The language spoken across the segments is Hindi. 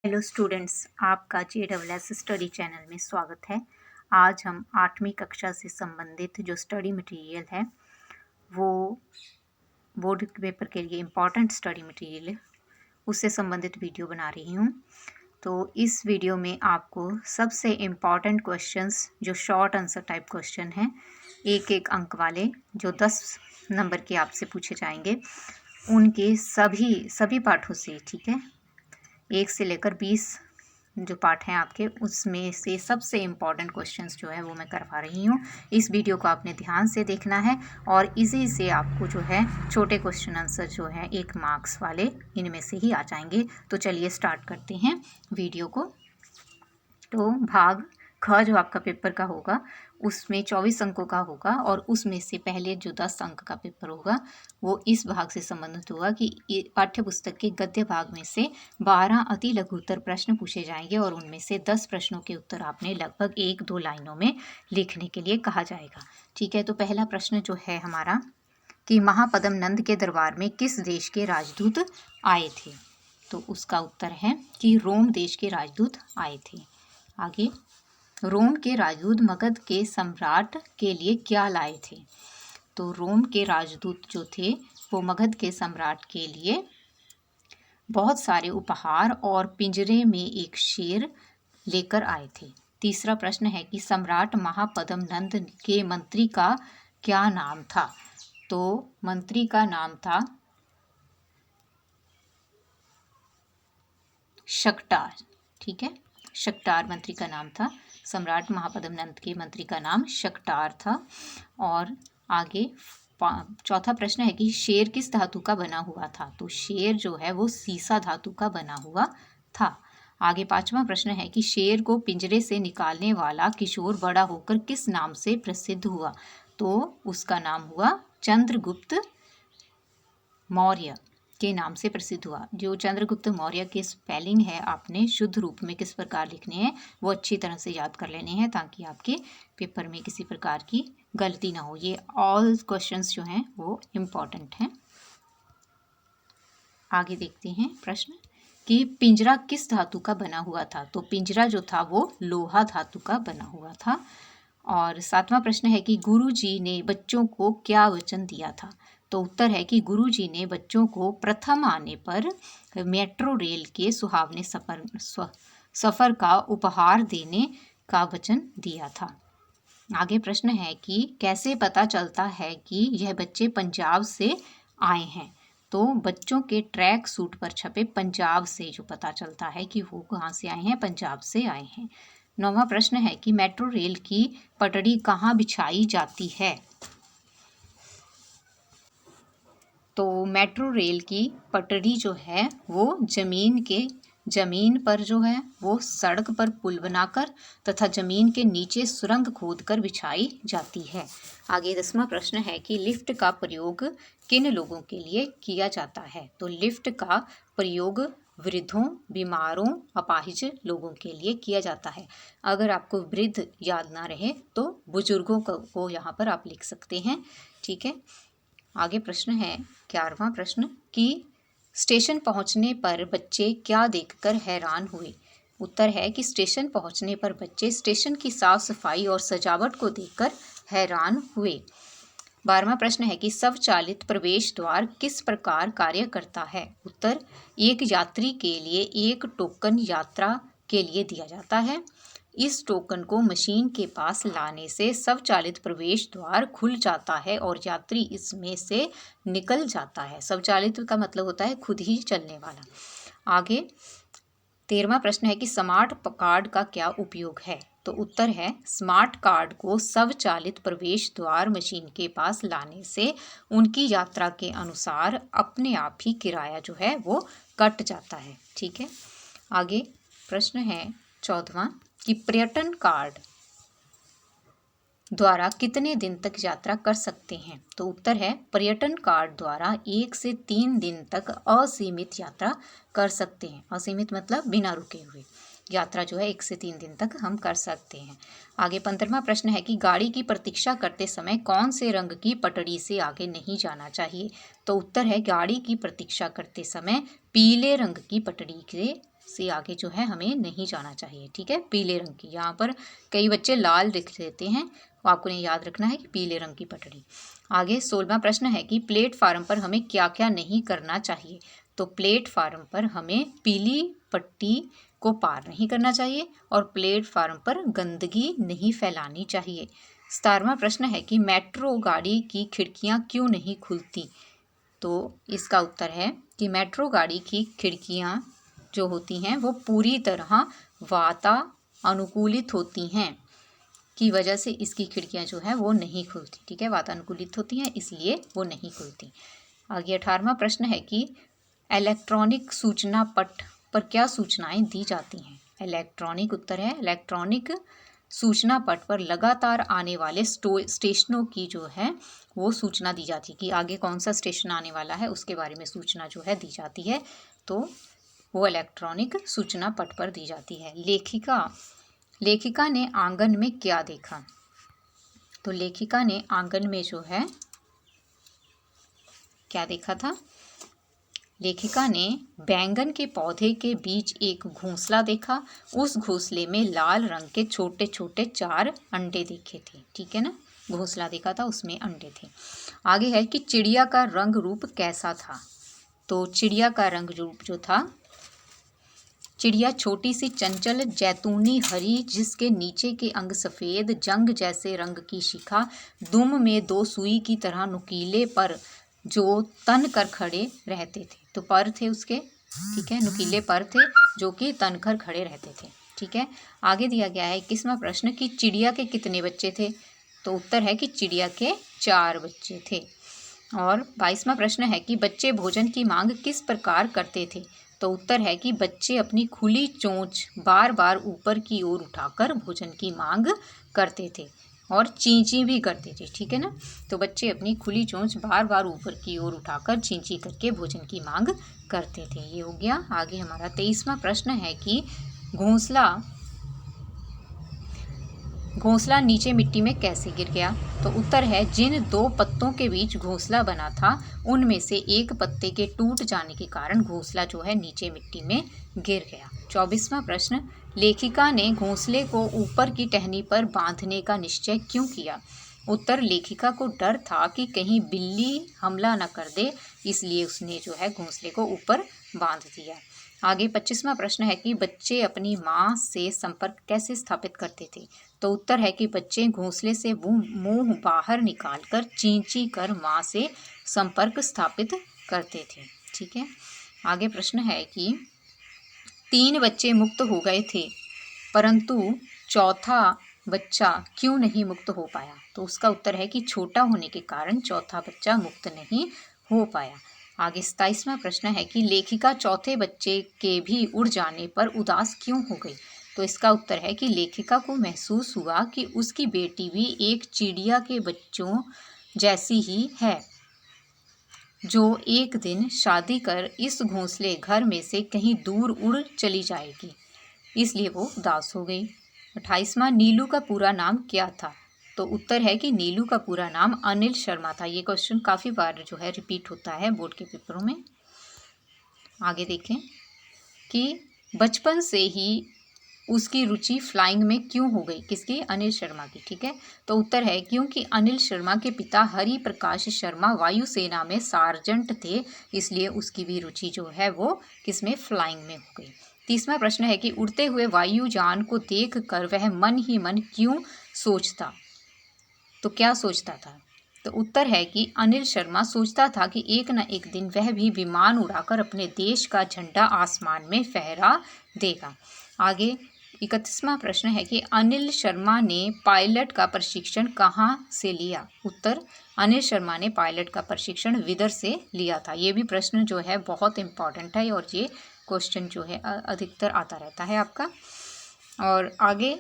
हेलो स्टूडेंट्स, आपका JSS स्टडी चैनल में स्वागत है। आज हम 8वीं कक्षा से संबंधित जो स्टडी मटेरियल है वो बोर्ड पेपर के लिए इम्पॉर्टेंट स्टडी मटेरियल उससे संबंधित वीडियो बना रही हूँ। तो इस वीडियो में आपको सबसे इम्पॉर्टेंट क्वेश्चंस जो शॉर्ट आंसर टाइप क्वेश्चन हैं, एक अंक वाले जो 10 नंबर के आपसे पूछे जाएंगे, उनके सभी पाठों से, ठीक है, 1 से लेकर 20 जो पाठ हैं आपके, उसमें से सबसे इम्पॉर्टेंट क्वेश्चंस जो है वो मैं करवा रही हूँ। इस वीडियो को आपने ध्यान से देखना है और इसी से आपको जो है छोटे क्वेश्चन आंसर जो है 1 मार्क्स वाले इनमें से ही आ जाएंगे। तो चलिए स्टार्ट करते हैं वीडियो को। तो भाग ख जो आपका पेपर का होगा उसमें 24 अंकों का होगा और उसमें से पहले जो 10 अंक का पेपर होगा वो इस भाग से संबंधित होगा कि पाठ्य पुस्तक के गद्य भाग में से 12 अति लघुत्तर प्रश्न पूछे जाएंगे और उनमें से 10 प्रश्नों के उत्तर आपने लगभग 1-2 लाइनों में लिखने के लिए कहा जाएगा। ठीक है, तो पहला प्रश्न जो है हमारा कि महापद्म नंद के दरबार में किस देश के राजदूत आए थे? तो उसका उत्तर है कि रोम देश के राजदूत आए थे। आगे, रोम के राजदूत मगध के सम्राट के लिए क्या लाए थे? तो रोम के राजदूत जो थे वो मगध के सम्राट के लिए बहुत सारे उपहार और पिंजरे में एक शेर लेकर आए थे। तीसरा प्रश्न है कि सम्राट महापद्म नंद के मंत्री का क्या नाम था? तो मंत्री का नाम था शकटार। ठीक है, शकटार मंत्री का नाम था। सम्राट महापद्म नंद के मंत्री का नाम शकटार था। और आगे चौथा प्रश्न है कि शेर किस धातु का बना हुआ था? तो शेर जो है वो सीसा धातु का बना हुआ था। आगे पांचवा प्रश्न है कि शेर को पिंजरे से निकालने वाला किशोर बड़ा होकर किस नाम से प्रसिद्ध हुआ? तो उसका नाम हुआ चंद्रगुप्त मौर्य के नाम से प्रसिद्ध हुआ। जो चंद्रगुप्त मौर्य के स्पेलिंग है आपने शुद्ध रूप में किस प्रकार लिखने हैं वो अच्छी तरह से याद कर लेने हैं ताकि आपके पेपर में किसी प्रकार की गलती ना हो। ये ऑल क्वेश्चंस जो हैं वो इम्पॉर्टेंट हैं। आगे देखते हैं प्रश्न कि पिंजरा किस धातु का बना हुआ था? तो पिंजरा जो था वो लोहा धातु का बना हुआ था। और सातवां प्रश्न है कि गुरुजी ने बच्चों को क्या वचन दिया था? तो उत्तर है कि गुरुजी ने बच्चों को प्रथम आने पर मेट्रो रेल के सुहावने सफर का उपहार देने का वचन दिया था। आगे प्रश्न है कि कैसे पता चलता है कि यह बच्चे पंजाब से आए हैं? तो बच्चों के ट्रैक सूट पर छपे पंजाब से जो पता चलता है कि वो कहाँ से आए हैं, पंजाब से आए हैं। नौवां प्रश्न है कि मेट्रो रेल की पटड़ी कहाँ बिछाई जाती है? तो मेट्रो रेल की पटड़ी जो है वो जमीन पर जो है वो सड़क पर पुल बनाकर तथा जमीन के नीचे सुरंग खोदकर बिछाई जाती है। आगे 10वां प्रश्न है कि लिफ्ट का प्रयोग किन लोगों के लिए किया जाता है? तो लिफ्ट का प्रयोग वृद्धों, बीमारों, अपाहिज लोगों के लिए किया जाता है। अगर आपको वृद्ध याद ना रहे तो बुजुर्गों को यहाँ पर आप लिख सकते हैं। ठीक है, आगे प्रश्न है 11वां प्रश्न कि स्टेशन पहुंचने पर बच्चे क्या देखकर हैरान हुए? उत्तर है कि स्टेशन पहुंचने पर बच्चे स्टेशन की साफ सफाई और सजावट को देखकर हैरान हुए। 12वां प्रश्न है कि स्वचालित प्रवेश द्वार किस प्रकार कार्य करता है? उत्तर, एक यात्री के लिए एक टोकन यात्रा के लिए दिया जाता है। इस टोकन को मशीन के पास लाने से स्वचालित प्रवेश द्वार खुल जाता है और यात्री इसमें से निकल जाता है। स्वचालित का मतलब होता है खुद ही चलने वाला। आगे 13वां प्रश्न है कि स्मार्ट कार्ड का क्या उपयोग है? तो उत्तर है स्मार्ट कार्ड को स्वचालित प्रवेश द्वार मशीन के पास लाने से उनकी यात्रा के अनुसार अपने आप ही किराया जो है वो कट जाता है। ठीक है, आगे प्रश्न है 14वां कि पर्यटन कार्ड द्वारा कितने दिन तक यात्रा कर सकते हैं? तो उत्तर है पर्यटन कार्ड द्वारा 1 से 3 दिन तक असीमित यात्रा कर सकते हैं। असीमित मतलब बिना रुके हुए यात्रा जो है 1 से 3 दिन तक हम कर सकते हैं। आगे 15वां प्रश्न है कि गाड़ी की प्रतीक्षा करते समय कौन से रंग की पटड़ी से आगे नहीं जाना चाहिए? तो उत्तर है गाड़ी की प्रतीक्षा करते समय पीले रंग की पटड़ी से से आगे जो है हमें नहीं जाना चाहिए, ठीक है। पीले रंग की, यहाँ पर कई बच्चे लाल लिख देते हैं, तो आपको ये याद रखना है कि पीले रंग की पटड़ी। आगे 16वां प्रश्न है कि प्लेटफार्म पर हमें क्या क्या नहीं करना चाहिए। तो प्लेटफार्म पर हमें पीली पट्टी को पार नहीं करना चाहिए और प्लेटफार्म पर गंदगी नहीं फैलानी चाहिए। 17वां प्रश्न है कि मेट्रो गाड़ी की खिड़कियां क्यों नहीं खुलती। तो इसका उत्तर है कि मेट्रो गाड़ी की खिड़कियां जो होती हैं वो पूरी तरह वातानुकूलित होती हैं की वजह से इसकी खिड़कियां जो है वो नहीं खुलती, ठीक है। वातानुकूलित होती हैं इसलिए वो नहीं खुलती। आगे 18वां प्रश्न है कि इलेक्ट्रॉनिक सूचना पट पर क्या सूचनाएं दी जाती हैं। इलेक्ट्रॉनिक उत्तर है इलेक्ट्रॉनिक सूचना पट पर लगातार आने वाले स्टेशनों की जो है वो सूचना दी जाती है कि आगे कौन सा स्टेशन आने वाला है, उसके बारे में सूचना जो है दी जाती है, तो वो इलेक्ट्रॉनिक सूचना पट पर दी जाती है। लेखिका ने आंगन में क्या देखा। तो लेखिका ने आंगन में जो है क्या देखा था। लेखिका ने बैंगन के पौधे के बीच एक घोंसला देखा। उस घोंसले में लाल रंग के छोटे छोटे 4 अंडे देखे थे, ठीक है ना। घोंसला देखा था, उसमें अंडे थे। आगे है कि चिड़िया का रंग रूप कैसा था। तो चिड़िया का रंग रूप जो था, चिड़िया छोटी सी चंचल जैतूनी हरी, जिसके नीचे के अंग सफ़ेद जंग जैसे रंग की शिखा, दुम में 2 सुई की तरह नुकीले पर जो तन कर खड़े रहते थे। तो पर थे उसके, ठीक है, नुकीले पर थे जो कि तन कर खड़े रहते थे, ठीक है। आगे दिया गया है 21वां प्रश्न कि चिड़िया के कितने बच्चे थे। तो उत्तर है कि चिड़िया के 4 बच्चे थे। और 22वां प्रश्न है कि बच्चे भोजन की मांग किस प्रकार करते थे। तो उत्तर है कि बच्चे अपनी खुली चोंच बार बार ऊपर की ओर उठाकर भोजन की मांग करते थे और चींची भी करते थे, ठीक है ना। तो बच्चे अपनी खुली चोंच बार बार ऊपर की ओर उठाकर चींची करके भोजन की मांग करते थे। ये हो गया। आगे हमारा 23वां प्रश्न है कि घोंसला नीचे मिट्टी में कैसे गिर गया। तो उत्तर है जिन 2 पत्तों के बीच घोंसला बना था उनमें से एक पत्ते के टूट जाने के कारण घोंसला जो है नीचे मिट्टी में गिर गया। 24वां प्रश्न, लेखिका ने घोंसले को ऊपर की टहनी पर बांधने का निश्चय क्यों किया। उत्तर, लेखिका को डर था कि कहीं बिल्ली हमला न कर दे, इसलिए उसने जो है घोंसले को ऊपर बांध दिया। आगे 25वां प्रश्न है कि बच्चे अपनी माँ से संपर्क कैसे स्थापित करते थे। तो उत्तर है कि बच्चे घोंसले से मुंह बाहर निकालकर चींची कर माँ से संपर्क स्थापित करते थे, ठीक है। आगे प्रश्न है कि 3 बच्चे मुक्त हो गए थे परंतु चौथा बच्चा क्यों नहीं मुक्त हो पाया। तो उसका उत्तर है कि छोटा होने के कारण चौथा बच्चा मुक्त नहीं हो पाया। आगे 27वां प्रश्न है कि लेखिका चौथे बच्चे के भी उड़ जाने पर उदास क्यों हो गई। तो इसका उत्तर है कि लेखिका को महसूस हुआ कि उसकी बेटी भी एक चिड़िया के बच्चों जैसी ही है जो एक दिन शादी कर इस घोंसले घर में से कहीं दूर उड़ चली जाएगी, इसलिए वो उदास हो गई। 28वां, नीलू का पूरा नाम क्या था। तो उत्तर है कि नीलू का पूरा नाम अनिल शर्मा था। ये क्वेश्चन काफ़ी बार जो है रिपीट होता है बोर्ड के पेपरों में। आगे देखें कि बचपन से ही उसकी रुचि फ्लाइंग में क्यों हो गई। किसकी? अनिल शर्मा की, ठीक है। तो उत्तर है क्योंकि अनिल शर्मा के पिता हरि प्रकाश शर्मा वायुसेना में सार्जेंट थे, इसलिए उसकी भी रुचि जो है वो किसमें? फ्लाइंग में हो गई। 30वां प्रश्न है कि उड़ते हुए वायुयान को देख कर वह मन ही मन क्यों सोचता। तो क्या सोचता था। तो उत्तर है कि अनिल शर्मा सोचता था कि एक न एक दिन वह भी विमान उड़ाकर अपने देश का झंडा आसमान में फहरा देगा। आगे 31वां प्रश्न है कि अनिल शर्मा ने पायलट का प्रशिक्षण कहाँ से लिया। उत्तर, अनिल शर्मा ने पायलट का प्रशिक्षण विदर से लिया था। ये भी प्रश्न जो है बहुत इम्पॉर्टेंट है और ये क्वेश्चन जो है अधिकतर आता रहता है आपका। और आगे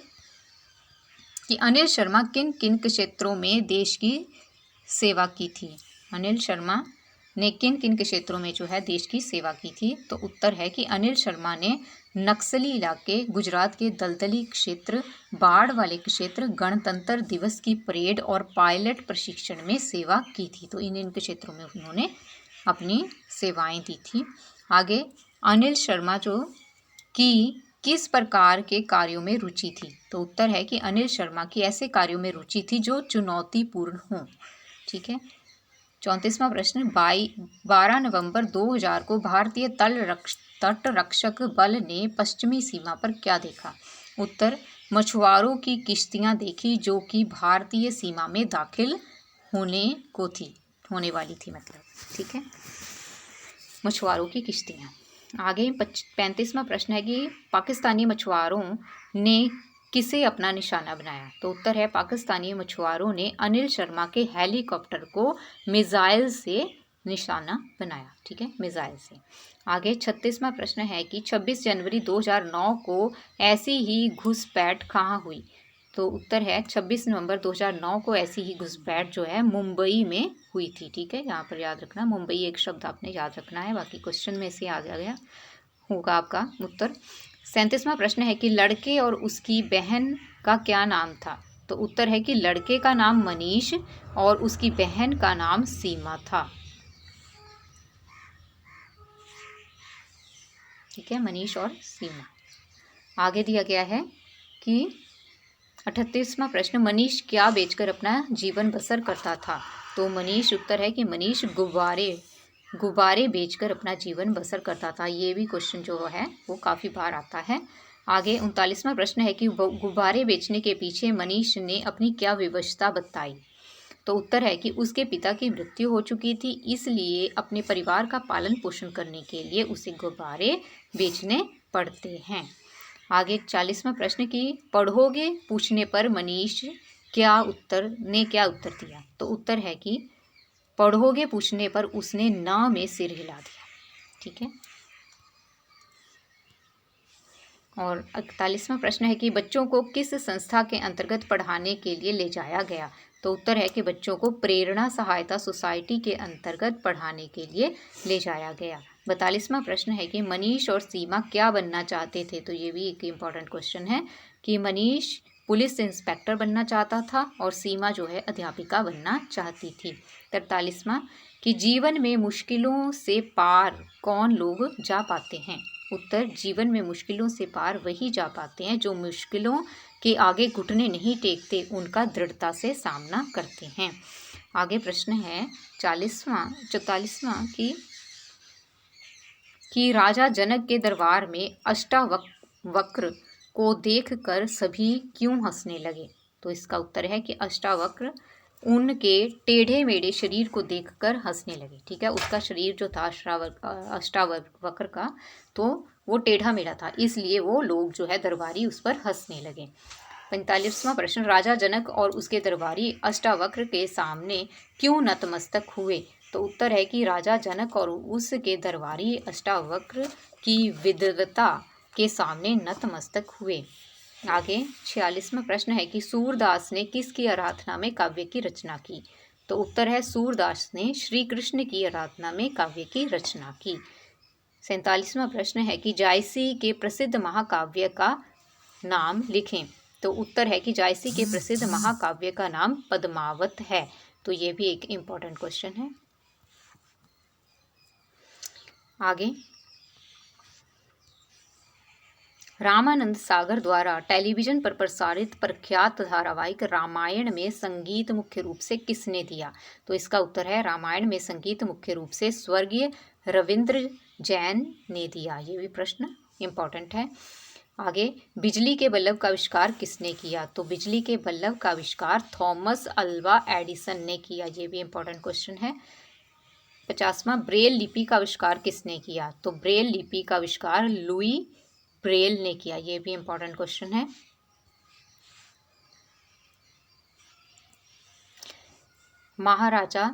कि अनिल शर्मा किन किन क्षेत्रों में देश की सेवा की थी। अनिल शर्मा ने किन किन क्षेत्रों में जो है देश की सेवा की थी। तो उत्तर है कि अनिल शर्मा ने नक्सली इलाके, गुजरात के दलदली क्षेत्र, बाढ़ वाले क्षेत्र, गणतंत्र दिवस की परेड और पायलट प्रशिक्षण में सेवा की थी। तो इन क्षेत्रों में उन्होंने अपनी सेवाएं दी थी। आगे अनिल शर्मा जो की किस प्रकार के कार्यों में रुचि थी? तो उत्तर है कि अनिल शर्मा की ऐसे कार्यों में रुचि थी जो चुनौतीपूर्ण हों। ठीक है। 34वां प्रश्न, 12 नवंबर 2000 को भारतीय तट रक्षक बल ने पश्चिमी सीमा पर क्या देखा? उत्तर, मछुआरों की किश्तियां देखी जो कि भारतीय सीमा में दाखिल होने वाली थी मतलब। ठीक है, मछुआरों की किश्तियां। आगे 35वां प्रश्न है कि पाकिस्तानी मछुआरों ने किसे अपना निशाना बनाया? तो उत्तर है पाकिस्तानी मछुआरों ने अनिल शर्मा के हेलीकॉप्टर को मिसाइल से निशाना बनाया। ठीक है, मिसाइल से। आगे 36वां प्रश्न है कि 26 जनवरी 2009 को ऐसी ही घुसपैठ कहाँ हुई? तो उत्तर है 26 नवंबर 2009 को ऐसी ही घुसपैठ जो है मुंबई में हुई थी। ठीक है, यहाँ पर याद रखना, मुंबई एक शब्द आपने याद रखना है, बाकी क्वेश्चन में से आ गया होगा आपका उत्तर। 37वां प्रश्न है कि लड़के और उसकी बहन का क्या नाम था? तो उत्तर है कि लड़के का नाम मनीष और उसकी बहन का नाम सीमा था। ठीक है, मनीष और सीमा। आगे दिया गया है कि 38वां प्रश्न, मनीष क्या बेचकर अपना जीवन बसर करता था? तो मनीष, उत्तर है कि मनीष गुब्बारे बेचकर अपना जीवन बसर करता था। ये भी क्वेश्चन जो है वो काफ़ी बार आता है। आगे 39वां प्रश्न है कि गुब्बारे बेचने के पीछे मनीष ने अपनी क्या विवशता बताई? तो उत्तर है कि उसके पिता की मृत्यु हो चुकी थी, इसलिए अपने परिवार का पालन पोषण करने के लिए उसे गुब्बारे बेचने पड़ते हैं। आगे 40वां प्रश्न की पढ़ोगे पूछने पर मनीष क्या उत्तर दिया? तो उत्तर है कि पढ़ोगे पूछने पर उसने ना में सिर हिला दिया। ठीक है, और 41वां प्रश्न है कि बच्चों को किस संस्था के अंतर्गत पढ़ाने के लिए ले जाया गया? तो उत्तर है कि बच्चों को प्रेरणा सहायता सोसाइटी के अंतर्गत पढ़ाने के लिए ले जाया गया। 42वां प्रश्न है कि मनीष और सीमा क्या बनना चाहते थे? तो ये भी एक इम्पॉर्टेंट क्वेश्चन है कि मनीष पुलिस इंस्पेक्टर बनना चाहता था और सीमा जो है अध्यापिका बनना चाहती थी। 43वां कि जीवन में मुश्किलों से पार कौन लोग जा पाते हैं? उत्तर, जीवन में मुश्किलों से पार वही जा पाते हैं जो मुश्किलों के आगे घुटने नहीं टेकते, उनका दृढ़ता से सामना करते हैं। आगे प्रश्न है 44वां कि राजा जनक के दरबार में अष्टावक्र को देखकर सभी क्यों हंसने लगे? तो इसका उत्तर है कि अष्टावक्र उनके टेढ़े मेढ़े शरीर को देखकर हंसने लगे। ठीक है, उसका शरीर जो था अष्टावक्र का, तो वो टेढ़ा मेढ़ा था, इसलिए वो लोग जो है दरबारी उस पर हंसने लगे। 45वां प्रश्न, राजा जनक और उसके दरबारी अष्टावक्र के सामने क्यों नतमस्तक हुए? तो उत्तर है कि राजा जनक और उसके दरबारी अष्टावक्र की विद्वता के सामने नतमस्तक हुए। आगे 46वां प्रश्न है कि सूरदास ने किसकी आराधना में काव्य की रचना की? तो उत्तर है सूरदास ने श्री कृष्ण की आराधना में काव्य की रचना की। 47वां प्रश्न है कि जायसी के प्रसिद्ध महाकाव्य का नाम लिखें। तो उत्तर है कि जायसी के प्रसिद्ध महाकाव्य का नाम पद्मावत है। तो ये भी एक इम्पॉर्टेंट क्वेश्चन है। आगे, रामानंद सागर द्वारा टेलीविजन पर प्रसारित प्रख्यात धारावाहिक रामायण में संगीत मुख्य रूप से किसने दिया? तो इसका उत्तर है रामायण में संगीत मुख्य रूप से स्वर्गीय रविंद्र जैन ने दिया। ये भी प्रश्न इम्पॉर्टेंट है। आगे, बिजली के बल्ब का आविष्कार किसने किया? तो बिजली के बल्ब का आविष्कार थॉमस अल्वा एडिसन ने किया। ये भी इम्पॉर्टेंट क्वेश्चन है। 50वां, ब्रेल लिपि का आविष्कार किसने किया? तो ब्रेल लिपि का आविष्कार लुई ब्रेल ने किया। ये भी इम्पॉर्टेंट क्वेश्चन है। महाराजा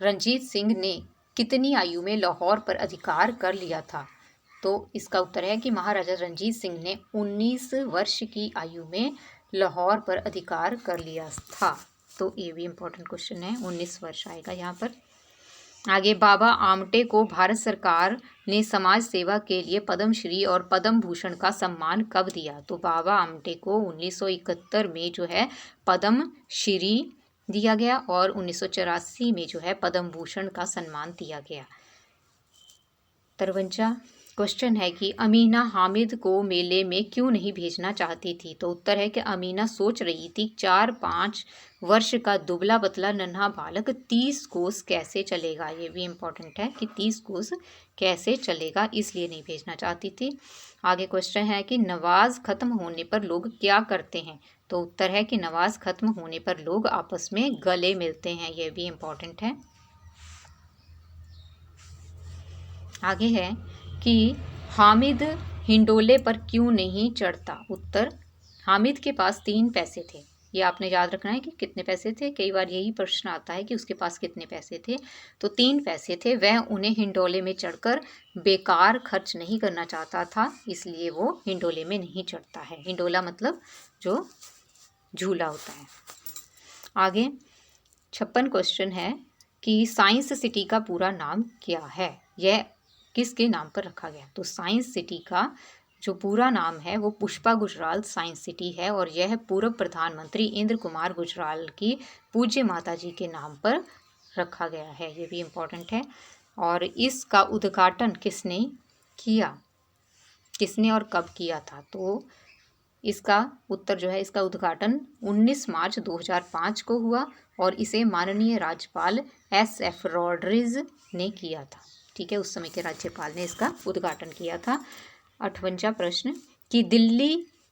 रणजीत सिंह ने कितनी आयु में लाहौर पर अधिकार कर लिया था? तो इसका उत्तर है कि महाराजा रणजीत सिंह ने 19 वर्ष की आयु में लाहौर पर अधिकार कर लिया था। तो ये भी इम्पोर्टेंट क्वेश्चन है, 19 वर्ष आएगा यहाँ पर। आगे, बाबा आमटे को भारत सरकार ने समाज सेवा के लिए पद्मश्री और पद्म भूषण का सम्मान कब दिया? तो बाबा आमटे को 1971 में जो है पद्मश्री दिया गया और 1984 में जो है पद्म भूषण का सम्मान दिया गया। 53 क्वेश्चन है कि अमीना हामिद को मेले में क्यों नहीं भेजना चाहती थी। तो उत्तर है कि अमीना सोच रही थी 4-5 वर्ष का दुबला पतला नन्हा बालक 30 कोस कैसे चलेगा। ये भी इम्पोर्टेंट है कि 30 कोस कैसे चलेगा, इसलिए नहीं भेजना चाहती थी। आगे क्वेश्चन है कि नमाज खत्म होने पर लोग क्या करते हैं। तो उत्तर है कि नमाज खत्म होने पर लोग आपस में गले मिलते हैं। ये भी इम्पोर्टेंट है। आगे है कि हामिद हिंडोले पर क्यों नहीं चढ़ता। उत्तर, हामिद के पास 3 पैसे थे। ये आपने याद रखना है कि कितने पैसे थे। कई बार यही प्रश्न आता है कि उसके पास कितने पैसे थे। तो 3 पैसे थे, वह उन्हें हिंडोले में चढ़कर बेकार खर्च नहीं करना चाहता था, इसलिए वो हिंडोले में नहीं चढ़ता है। हिंडोला मतलब जो झूला होता है। आगे 56 क्वेश्चन है कि साइंस सिटी का पूरा नाम क्या है, यह किसके नाम पर रखा गया। तो साइंस सिटी का जो पूरा नाम है वो पुष्पा गुजराल साइंस सिटी है और यह पूर्व प्रधानमंत्री इंद्र कुमार गुजराल की पूज्य माता जी के नाम पर रखा गया है। ये भी इम्पोर्टेंट है। और इसका उद्घाटन किसने किया, किसने और कब किया था। तो इसका उत्तर जो है, इसका उद्घाटन 19 मार्च 2005 को हुआ और इसे माननीय राज्यपाल SF रॉड्रिग्स ने किया था। ठीक है, उस समय के राज्यपाल ने इसका उद्घाटन किया था। 58 प्रश्न कि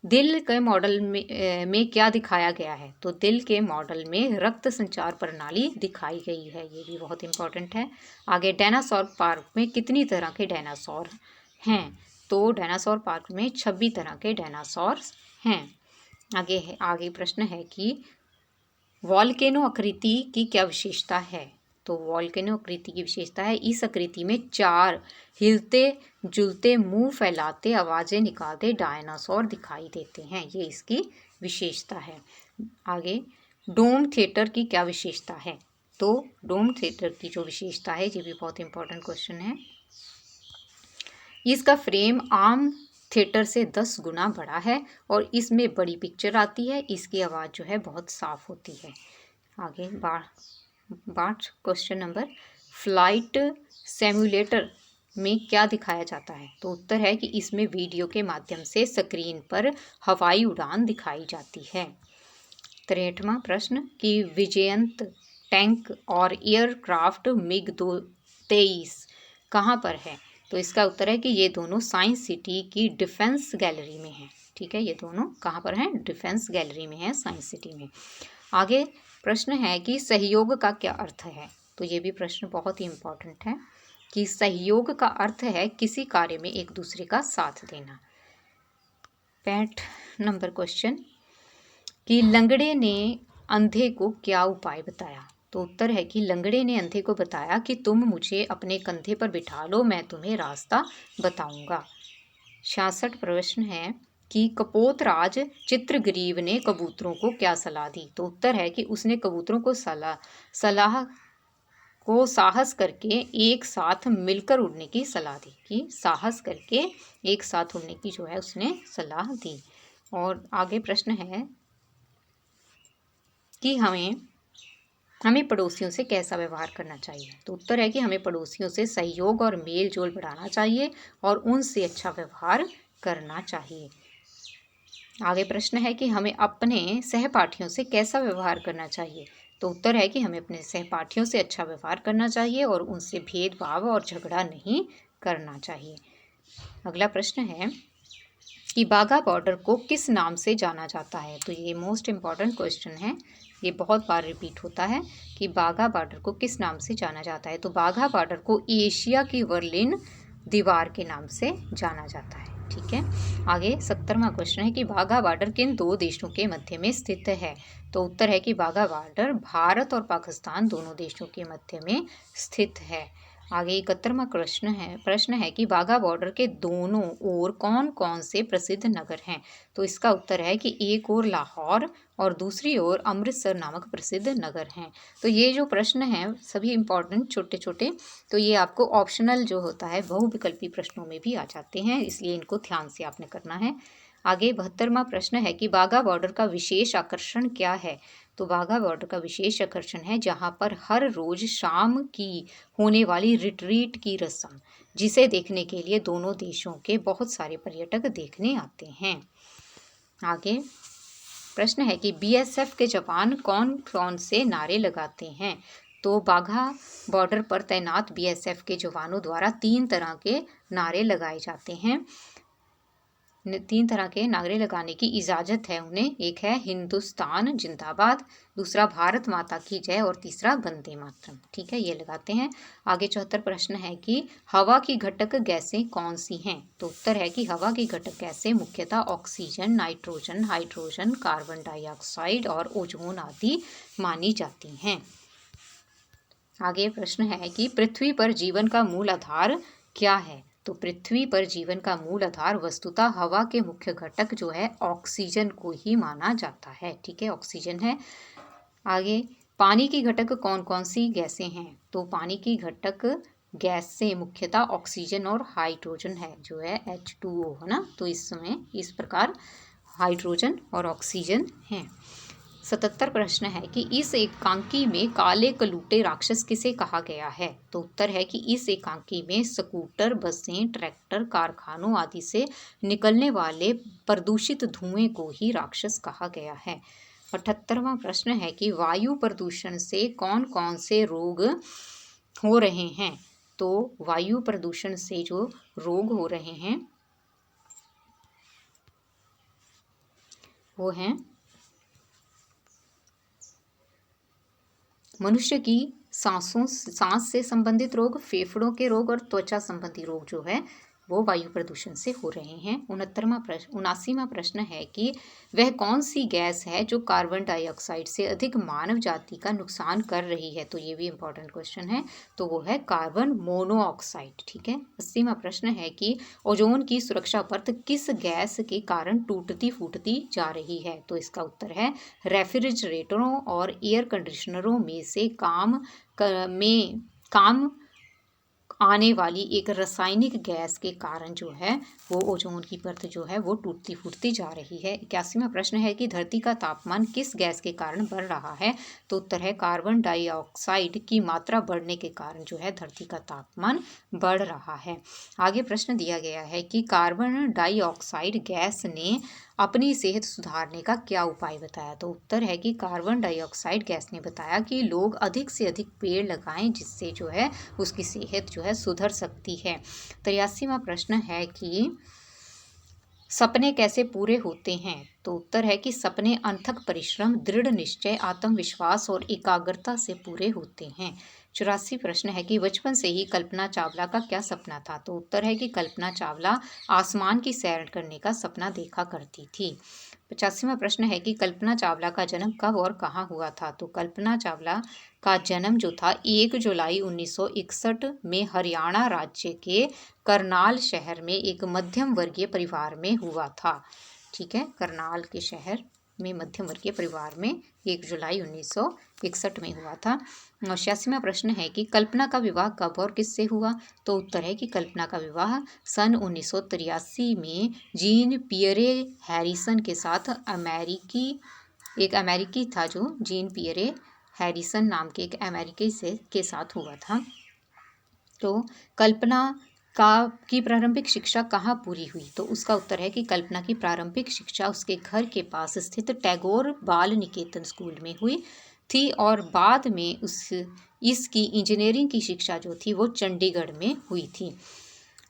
दिल के मॉडल में क्या दिखाया गया है। तो दिल के मॉडल में रक्त संचार प्रणाली दिखाई गई है। ये भी बहुत इंपॉर्टेंट है। आगे डायनासोर पार्क में कितनी तरह के डायनासोर हैं। तो डायनासोर पार्क में 26 तरह के डायनासोर हैं। आगे प्रश्न है कि वॉल्केनो आकृति की क्या विशेषता है। तो वॉल्केनो आकृति की विशेषता है इस आकृति में 4 हिलते जुलते मुंह फैलाते आवाज़ें निकालते डायनासोर दिखाई देते हैं। ये इसकी विशेषता है। आगे डोम थिएटर की क्या विशेषता है। तो डोम थिएटर की जो विशेषता है, ये भी बहुत इंपॉर्टेंट क्वेश्चन है, इसका फ्रेम आम थिएटर से 10 गुना बड़ा है और इसमें बड़ी पिक्चर आती है। इसकी आवाज़ जो है बहुत साफ होती है। आगे 12 क्वेश्चन नंबर, फ्लाइट सिमुलेटर में क्या दिखाया जाता है। तो उत्तर है कि इसमें वीडियो के माध्यम से स्क्रीन पर हवाई उड़ान दिखाई जाती है। 63वां प्रश्न कि विजयंत टैंक और एयरक्राफ्ट MiG-23 कहाँ पर है। तो इसका उत्तर है कि ये दोनों साइंस सिटी की डिफेंस गैलरी में हैं। ठीक है, ये दोनों कहाँ पर हैं, डिफेंस गैलरी में है, साइंस सिटी में। आगे प्रश्न है कि सहयोग का क्या अर्थ है। तो ये भी प्रश्न बहुत ही इम्पोर्टेंट है कि सहयोग का अर्थ है किसी कार्य में एक दूसरे का साथ देना। 65 नंबर क्वेश्चन कि लंगड़े ने अंधे को क्या उपाय बताया। तो उत्तर है कि लंगड़े ने अंधे को बताया कि तुम मुझे अपने कंधे पर बिठा लो, मैं तुम्हें रास्ता बताऊंगा। 66 प्रश्न है कि कपोतराज चित्रग्रीव ने कबूतरों को क्या सलाह दी। तो उत्तर है कि उसने कबूतरों को साहस करके एक साथ मिलकर उड़ने की सलाह दी, कि साहस करके एक साथ उड़ने की जो है उसने सलाह दी। और आगे प्रश्न है कि हमें पड़ोसियों से कैसा व्यवहार करना चाहिए। तो उत्तर है कि हमें पड़ोसियों से सहयोग और मेल जोल बढ़ाना चाहिए और उनसे अच्छा व्यवहार करना चाहिए। आगे प्रश्न है कि हमें अपने सहपाठियों से कैसा व्यवहार करना चाहिए। तो उत्तर है कि हमें अपने सहपाठियों से अच्छा व्यवहार करना चाहिए और उनसे भेदभाव और झगड़ा नहीं करना चाहिए। अगला प्रश्न है कि बाघा बॉर्डर को किस नाम से जाना जाता है। तो ये मोस्ट इम्पॉर्टेंट क्वेश्चन है, ये बहुत बार रिपीट होता है कि बाघा बॉर्डर को किस नाम से जाना जाता है। तो बाघा बॉर्डर को एशिया की बर्लिन दीवार के नाम से जाना जाता है। ठीक है, आगे 70वां क्वेश्चन है कि बाघा बॉर्डर किन 2 देशों के मध्य में स्थित है। तो उत्तर है कि बाघा बॉर्डर भारत और पाकिस्तान दोनों देशों के मध्य में स्थित है। आगे 71वां प्रश्न है कि बाघा बॉर्डर के दोनों ओर कौन कौन से प्रसिद्ध नगर हैं। तो इसका उत्तर है कि एक ओर लाहौर और दूसरी ओर अमृतसर नामक प्रसिद्ध नगर हैं। तो ये जो प्रश्न हैं सभी इम्पॉर्टेंट छोटे छोटे, तो ये आपको ऑप्शनल जो होता है बहुविकल्पी प्रश्नों में भी आ जाते हैं, इसलिए इनको ध्यान से आपने करना है। आगे 72वां प्रश्न है कि बाघा बॉर्डर का विशेष आकर्षण क्या है। तो बाघा बॉर्डर का विशेष आकर्षण है जहाँ पर हर रोज शाम की होने वाली रिट्रीट की रस्म, जिसे देखने के लिए दोनों देशों के बहुत सारे पर्यटक देखने आते हैं। आगे प्रश्न है कि बीएसएफ के जवान कौन कौन से नारे लगाते हैं। तो बाघा बॉर्डर पर तैनात बीएसएफ के जवानों द्वारा 3 तरह के नारे लगाए जाते हैं। 3 तरह के नारे लगाने की इजाज़त है उन्हें। एक है हिंदुस्तान जिंदाबाद, दूसरा भारत माता की जय और तीसरा वंदे मातरम। ठीक है, ये लगाते हैं। आगे 74 प्रश्न है कि हवा की घटक गैसें कौन सी हैं। तो उत्तर है कि हवा की घटक गैसें मुख्यतः oxygen, nitrogen, hydrogen, carbon dioxide और ओजोन आदि मानी जाती हैं। आगे प्रश्न है कि पृथ्वी पर जीवन का मूल आधार क्या है। तो पृथ्वी पर जीवन का मूल आधार वस्तुतः हवा के मुख्य घटक जो है ऑक्सीजन को ही माना जाता है। ठीक है, ऑक्सीजन है। आगे पानी की घटक कौन कौन सी गैसें हैं। तो पानी की घटक गैसें मुख्यतः ऑक्सीजन और हाइड्रोजन है, जो है H2O है ना। तो इसमें इस प्रकार हाइड्रोजन और ऑक्सीजन हैं। 77 प्रश्न है कि इस एकांकी में काले कलूटे राक्षस किसे कहा गया है। तो उत्तर है कि इस एकांकी में स्कूटर, बसें, ट्रैक्टर, कारखानों आदि से निकलने वाले प्रदूषित धुएं को ही राक्षस कहा गया है। 78वां प्रश्न है कि वायु प्रदूषण से कौन कौन से रोग हो रहे हैं। तो वायु प्रदूषण से जो रोग हो रहे हैं वो हैं मनुष्य की सांस से संबंधित रोग, फेफड़ों के रोग और त्वचा संबंधी रोग जो है वो वायु प्रदूषण से हो रहे हैं। 79वां प्रश्न है कि वह कौन सी गैस है जो कार्बन डाइऑक्साइड से अधिक मानव जाति का नुकसान कर रही है। तो ये भी इम्पोर्टेंट क्वेश्चन है, तो वो है कार्बन मोनोऑक्साइड। ठीक है। 80वां प्रश्न है कि ओजोन की सुरक्षा परत किस गैस के कारण टूटती फूटती जा रही है। तो इसका उत्तर है रेफ्रिजरेटरों और एयर कंडीशनरों में से काम आने वाली एक रासायनिक गैस के कारण जो है वो ओजोन की परत जो है वो टूटती फूटती जा रही है। 81वां प्रश्न है कि धरती का तापमान किस गैस के कारण बढ़ रहा है। तो उत्तर है कार्बन डाइऑक्साइड की मात्रा बढ़ने के कारण जो है धरती का तापमान बढ़ रहा है। आगे प्रश्न दिया गया है कि कार्बन डाइऑक्साइड गैस ने अपनी सेहत सुधारने का क्या उपाय बताया। तो उत्तर है कि कार्बन डाइऑक्साइड गैस ने बताया कि लोग अधिक से अधिक पेड़ लगाएं, जिससे जो है उसकी सेहत जो है सुधर सकती है। 83वां प्रश्न है कि सपने कैसे पूरे होते हैं। तो उत्तर है कि सपने अथक परिश्रम, दृढ़ निश्चय, आत्मविश्वास और एकाग्रता से पूरे होते हैं। 84 प्रश्न है कि बचपन से ही कल्पना चावला का क्या सपना था। तो उत्तर है कि कल्पना चावला आसमान की सैर करने का सपना देखा करती थी। 85वां प्रश्न है कि कल्पना चावला का जन्म कब और कहाँ हुआ था। तो कल्पना चावला का जन्म जो था 1 जुलाई 1961 में हरियाणा राज्य के करनाल शहर में एक मध्यम वर्गीय परिवार में हुआ था। ठीक है, करनाल के शहर में मध्यम वर्गीय परिवार में 1 जुलाई 1961 में हुआ था। 86वां प्रश्न है कि कल्पना का विवाह कब और किससे हुआ। तो उत्तर है कि कल्पना का विवाह सन 1983 में जीन पियरे हैरिसन के साथ एक अमेरिकी था जो जीन पियरे हैरिसन नाम के एक अमेरिकी के साथ हुआ था। तो कल्पना की प्रारंभिक शिक्षा कहाँ पूरी हुई। तो उसका उत्तर है कि कल्पना की प्रारंभिक शिक्षा उसके घर के पास स्थित टैगोर बाल निकेतन स्कूल में हुई थी और बाद में इसकी इंजीनियरिंग की शिक्षा जो थी वो चंडीगढ़ में हुई थी।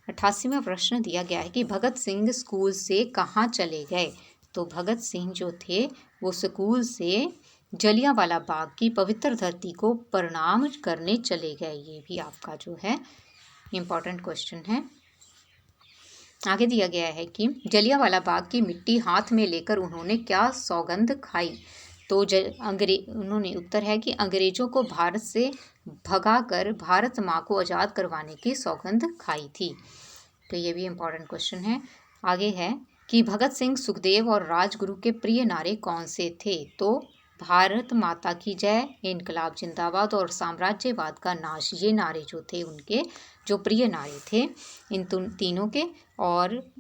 88वां प्रश्न दिया गया है कि भगत सिंह स्कूल से कहाँ चले गए। तो भगत सिंह जो थे वो स्कूल से जलियांवाला बाग की पवित्र धरती को प्रणाम करने चले गए। ये भी आपका जो है इम्पॉर्टेंट क्वेश्चन है। आगे दिया गया है कि जलियांवाला बाग की मिट्टी हाथ में लेकर उन्होंने क्या सौगंध खाई। तो उन्होंने उत्तर है कि अंग्रेजों को भारत से भगाकर भारत माँ को आज़ाद करवाने की सौगंध खाई थी। तो ये भी इम्पॉर्टेंट क्वेश्चन है। आगे है कि भगत सिंह, सुखदेव और राजगुरु के प्रिय नारे कौन से थे। तो भारत माता की जय, इनकलाब जिंदाबाद और साम्राज्यवाद का नाश, ये नारे जो थे उनके जो प्रिय नारे थे इन तीनों के। और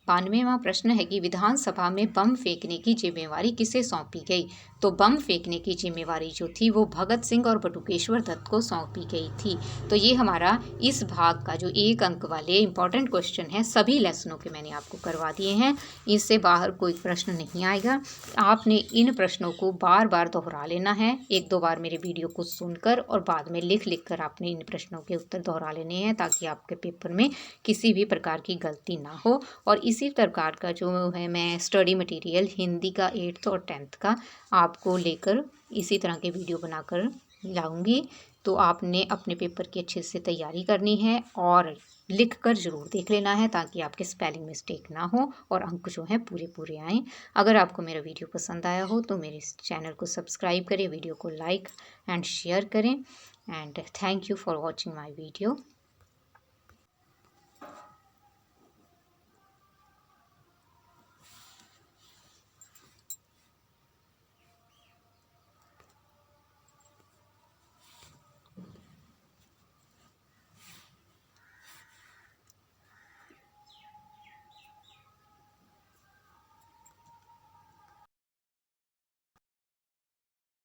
92वां प्रश्न है कि विधानसभा में बम फेंकने की जिम्मेवारी किसे सौंपी गई। तो बम फेंकने की जिम्मेवारी जो थी वो भगत सिंह और बटुकेश्वर दत्त को सौंपी गई थी। तो ये हमारा इस भाग का जो 1 अंक वाले इंपॉर्टेंट क्वेश्चन है सभी लेसनों के मैंने आपको करवा दिए हैं। इससे बाहर कोई प्रश्न नहीं आएगा। आपने इन प्रश्नों को बार बार दोहरा लेना है, 1-2 बार मेरे वीडियो को सुनकर और बाद में लिख लिख कर आपने इन प्रश्नों के उत्तर दोहरा लेने हैं, ताकि आपके पेपर में किसी भी प्रकार की गलती ना हो। और इसी प्रकार का जो है मैं स्टडी मटेरियल हिंदी का 8th और 10th का आपको लेकर इसी तरह के वीडियो बनाकर लाऊंगी। तो आपने अपने पेपर की अच्छे से तैयारी करनी है और लिख कर ज़रूर देख लेना है, ताकि आपके स्पेलिंग मिस्टेक ना हो और अंक जो हैं पूरे पूरे आएँ। अगर आपको मेरा वीडियो पसंद आया हो तो मेरे इस चैनल को सब्सक्राइब करें, वीडियो को लाइक एंड शेयर करें। And thank you for watching my video.